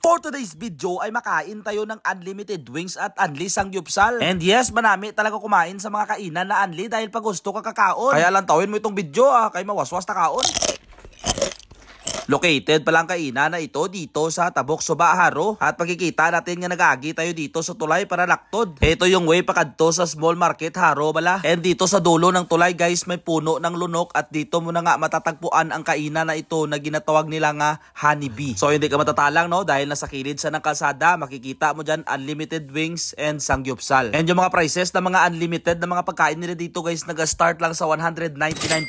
For today's video ay makain tayo ng unlimited wings at unli sangyupsal. And yes, manami talaga kumain sa mga kainan na unli dahil pag gusto ka kakaon. Kaya lang tawin mo itong video kay mawaswas na kaon. Located palang kainan na ito dito sa Tabok Suba, Haro. At pagkikita natin nga nag-agi tayo dito sa tulay para laktod. Ito yung way pakadto sa small market, Haro bala. And dito sa dulo ng tulay guys may puno ng lunok at dito mo na nga matatagpuan ang kainan na ito na ginatawag nila nga honeybee. So hindi ka matatalang no dahil nasa kilid sa ng kalsada makikita mo dyan unlimited wings and sangyupsal. And yung mga prices ng mga unlimited na mga pagkain nila dito guys nag-start lang sa 199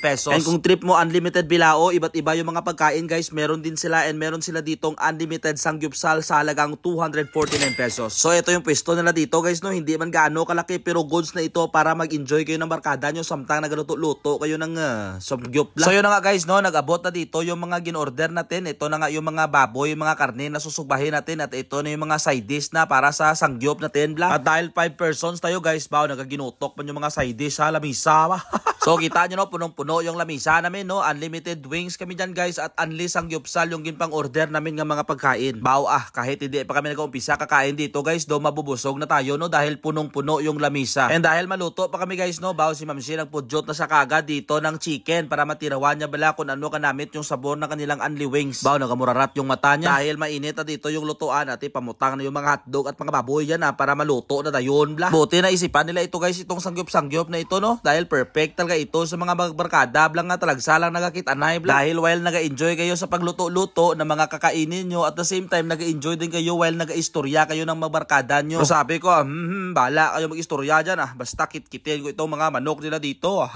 pesos. And kung trip mo unlimited bilao, iba't iba yung mga pagkain guys. Meron din sila and meron sila ditong unlimited sangyupsal sa halagang 249 pesos. So ito yung pwesto nila dito guys no. Hindi man gaano kalaki pero goods na ito para mag-enjoy kayo ng barkada nyo samtang nagluto-luto kayo ng samgyup lang. So yun na nga guys no. Nag-abot na dito yung mga gin-order natin. Ito na nga yung mga baboy, yung mga karne na susugbahin natin. At ito na yung mga side dish na para sa sangyup natin bla. At dahil 5 persons tayo guys bao nagaginutok man yung mga side dish sa lamisa. So kita nyo no punong-puno yung lamisa namin no. Unlimited wings kami dyan guys at unli sangyupsal yung ginpang order namin ng mga pagkain. Bao kahit hindi pa kami nag-umpisa kakain dito guys, do mabubusog na tayo no dahil punong-puno yung lamisa. And dahil maluto pa kami guys no, bao si Ma'am Shi nagpudyot na sa kagad dito ng chicken para matirawan niya bala kung ano kanamit yung sabor ng kanilang unli wings. Bao nagamurarat yung mata niya dahil mainit na dito yung lutuan at pamutang na yung mga hotdog at mga baboy yan para maluto na dayon bla. Buti na isipan nila ito guys itong sangyup na ito no dahil perfect talaga ito sa mga barkada blang nga talagsalang nagakitanay bla. Dahil while naga-enjoy kayo sa pagluto-luto ng mga kakainin nyo at the same time naga-enjoy din kayo while naga-istorya kayo ng mga barkada nyo. So sabi ko bala kayo mag-istorya dyan basta kit-kitin ko itong mga manok nila dito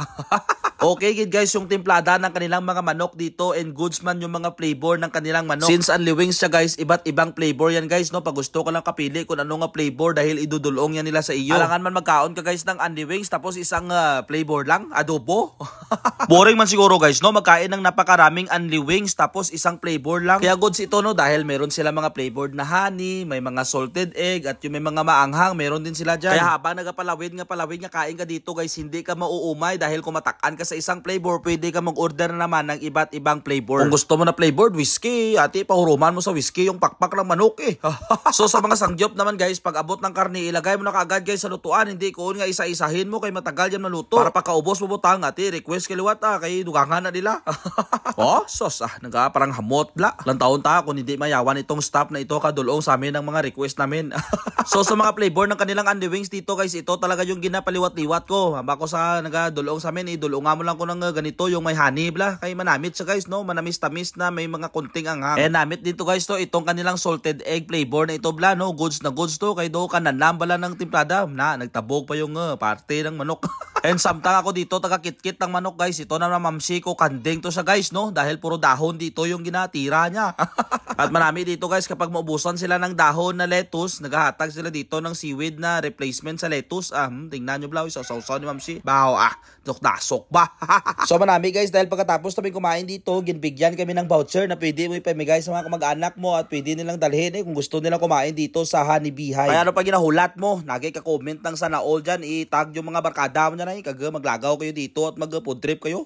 Okay guys, yung timplada ng kanilang mga manok dito and goods man yung mga flavor ng kanilang manok. Since unli wings siya guys, iba't ibang flavor yan guys no. Pag gusto ka lang kapili kung ano nga flavor dahil idudulong yan nila sa iyo. Alangan man magkaon ka guys ng unli wings tapos isang flavor lang, adobo. Boring man siguro guys no, magkain ng napakaraming unli wings tapos isang flavor lang. Kaya goods ito no dahil meron sila mga flavored na honey, may mga salted egg at yung may mga maanghang, meron din sila dyan. Kaya habang nagapalawid nga kain ka dito guys, hindi ka mauumay dahil kung matakan ka sa isang flavor, pwede ka mag-order na naman ng iba't ibang flavor. Kung gusto mo na flavored whiskey, pahuruman mo sa whiskey yung pakpak ng manok So sa mga sangyup naman guys, pag abot ng karne, ilagay mo na kaagad guys sa lutuan, hindi ko nga isa-isahin mo kay matagal yan maluto. Para pagkaubos mo butang, request kaliwat kay dugangan na nila. Sos parang hamot bla. Lang taon ta kung hindi mayawan itong staff na ito kadulong sa amin ng mga request namin. So sa mga flavor ng kanilang unli wings dito guys, ito talaga yung ginapaliwat-liwat ko. Bako sa nagadulong sa amin, idulungan mo lang ko ng ganito yung may honey bla. Kay manamit siya guys no, manamis-tamis na may mga konting anghang. Namit dito guys to itong kanilang salted egg flavor na ito bla no, goods na goods to kay do kananam bala ng timplada na nagtabog pa yung parte ng manok. And samtang ako dito taga-kitkit ng manok guys, ito na Ma'am Shi ko kandeng to sa guys no, dahil puro dahon dito yung ginatira niya. At marami dito guys kapag maubusan sila ng dahon na lettuce, naghahatag sila dito ng seaweed na replacement sa lettuce. Tingnan nyo bla, sausaw ni Ma'am Shi. Bao dasok ba. So marami guys dahil pagkatapos namin kumain dito, ginbigyan kami ng voucher na pwede mo ipamigay sa mga kamag-anak mo at pwede nilang dalhin kung gusto nilang kumain dito sa Honeybee High. Kaya ano pa ginahulat mo, nagay ka comment ng sana all dyan, itag yung mga barkada mo dyan kaga maglagaw kayo dito at mag-food trip kayo.